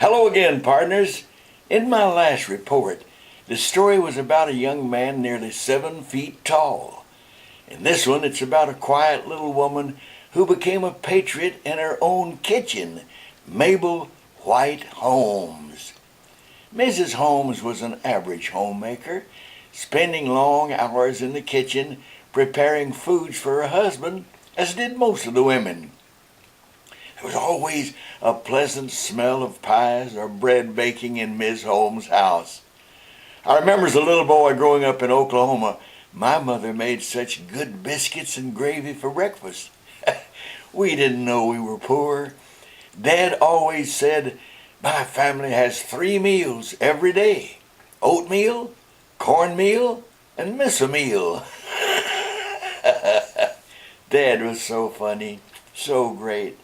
Hello again, partners. In my last report, the story was about a young man nearly 7 feet tall. In this one, it's about a quiet little woman who became a patriot in her own kitchen, Mable White Holmes. Mrs. Holmes was an average homemaker, spending long hours in the kitchen preparing foods for her husband, as did most of the women. There was always a pleasant smell of pies or bread baking in Miss Holmes' house. I remember as a little boy growing up in Oklahoma, my mother made such good biscuits and gravy for breakfast. We didn't know we were poor. Dad always said, my family has 3 meals every day: oatmeal, cornmeal, and miss a meal. Dad was so funny, so great.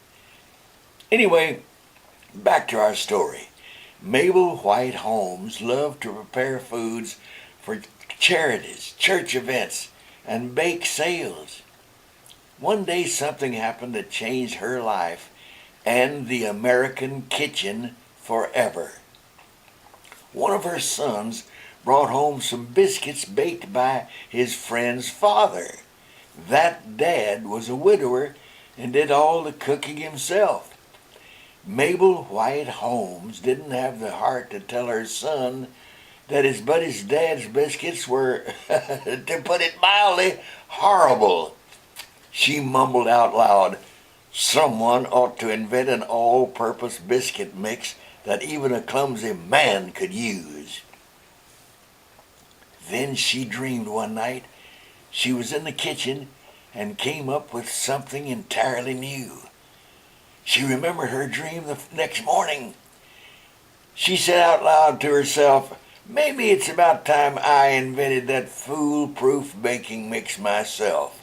Anyway, back to our story. Mable White Holmes loved to prepare foods for charities, church events, and bake sales. One day something happened that changed her life and the American kitchen forever. One of her sons brought home some biscuits baked by his friend's father. That dad was a widower and did all the cooking himself. Mable White Holmes didn't have the heart to tell her son that his buddy's dad's biscuits were, to put it mildly, horrible. She mumbled out loud, someone ought to invent an all-purpose biscuit mix that even a clumsy man could use. Then she dreamed one night she was in the kitchen and came up with something entirely new. She remembered her dream the next morning. She said out loud to herself, maybe it's about time I invented that foolproof baking mix myself.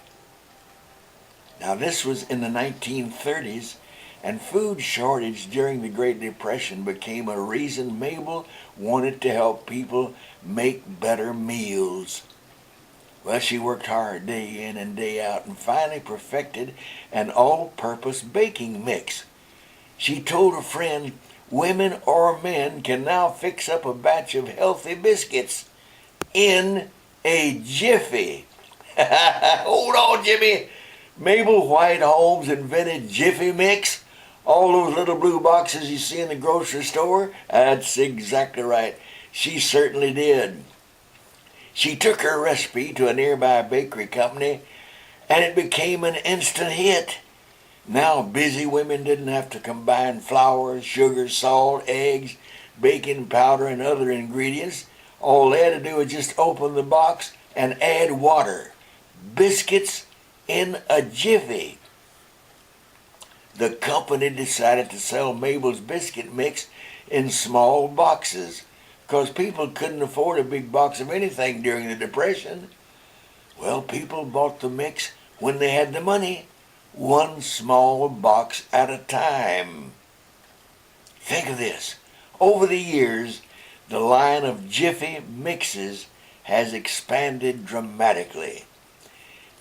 Now this was in the 1930s, and food shortage during the Great Depression became a reason Mable wanted to help people make better meals. Well, she worked hard day in and day out and finally perfected an all-purpose baking mix. She told a friend, women or men can now fix up a batch of healthy biscuits in a jiffy. Hold on, Jimmy. Mable White Holmes invented Jiffy Mix? All those little blue boxes you see in the grocery store? That's exactly right. She certainly did. She took her recipe to a nearby bakery company, and it became an instant hit. Now busy women didn't have to combine flour, sugar, salt, eggs, baking powder, and other ingredients. All they had to do was just open the box and add water. Biscuits in a jiffy. The company decided to sell Mable's biscuit mix in small boxes, because people couldn't afford a big box of anything during the Depression. Well, people bought the mix when they had the money, one small box at a time. Think of this. Over the years, the line of Jiffy mixes has expanded dramatically.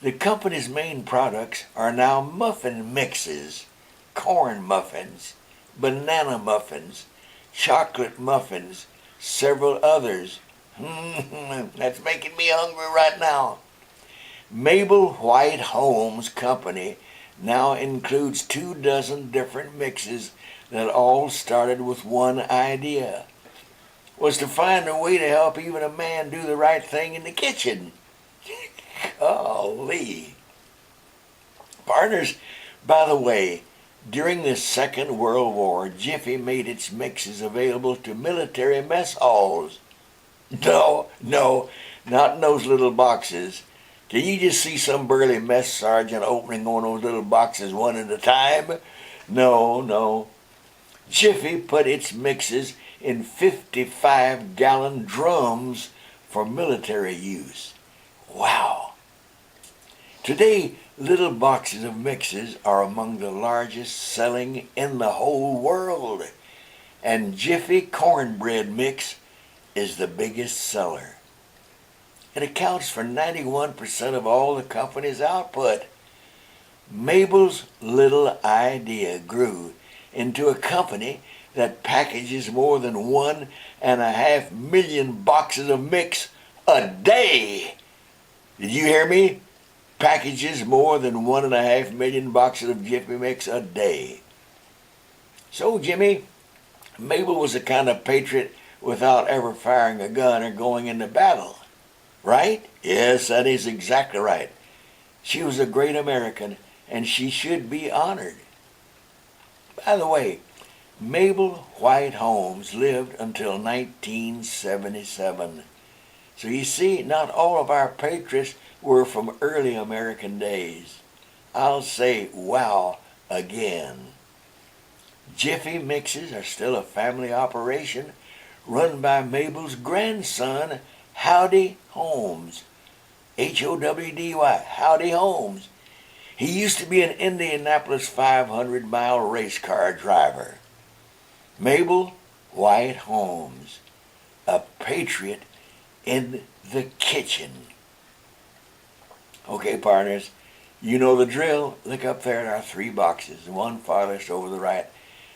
The company's main products are now muffin mixes, corn muffins, banana muffins, chocolate muffins, several others. That's making me hungry right now. Mable White Holmes Company now includes 24 different mixes that all started with one idea. Was to find a way to help even a man do the right thing in the kitchen. Golly. Partners, by the way, during the Second World War, Jiffy made its mixes available to military mess halls. No, not in those little boxes. Can you just see some burly mess sergeant opening one of those little boxes one at a time? No. Jiffy put its mixes in 55-gallon drums for military use. Wow. Today, little boxes of mixes are among the largest selling in the whole world, and Jiffy Cornbread Mix is the biggest seller. It accounts for 91% of all the company's output. Mable's little idea grew into a company that packages more than 1.5 million boxes of mix a day. Did you hear me? Packages more than 1.5 million boxes of Jiffy Mix a day. So, Jimmy, Mable was a kind of patriot without ever firing a gun or going into battle. Right? Yes, that is exactly right. She was a great American, and she should be honored. By the way, Mable White Holmes lived until 1977. So you see, not all of our patriots were from early American days. I'll say wow again. Jiffy Mixes are still a family operation run by Mabel's grandson, Howdy Holmes. Howdy, Howdy Holmes. He used to be an Indianapolis 500-mile race car driver. Mable White Holmes, a patriot in the kitchen. Okay, partners, you know the drill. Look up there at our 3 boxes. The one farthest over the right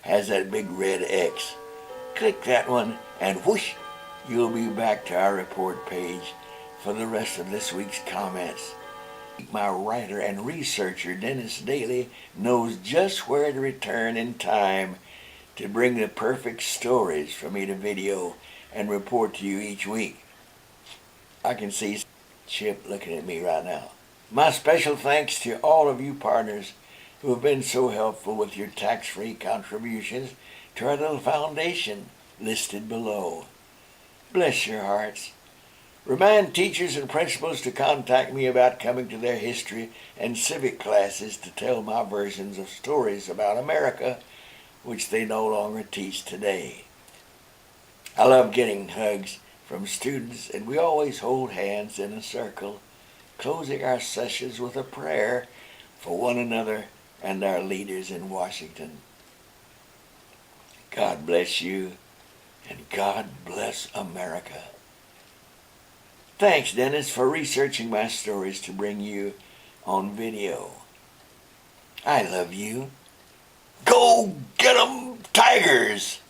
has that big red X. Click that one and whoosh, you'll be back to our report page for the rest of this week's comments. My writer and researcher, Dennis Daly, knows just where to return in time to bring the perfect stories for me to video and report to you each week. I can see Chip looking at me right now. My special thanks to all of you partners who have been so helpful with your tax-free contributions to our little foundation listed below. Bless your hearts. Remind teachers and principals to contact me about coming to their history and civic classes to tell my versions of stories about America, which they no longer teach today. I love getting hugs from students, and we always hold hands in a circle, closing our sessions with a prayer for one another and our leaders in Washington. God bless you, and God bless America. Thanks, Dennis, for researching my stories to bring you on video. I love you. Go get 'em, Tigers!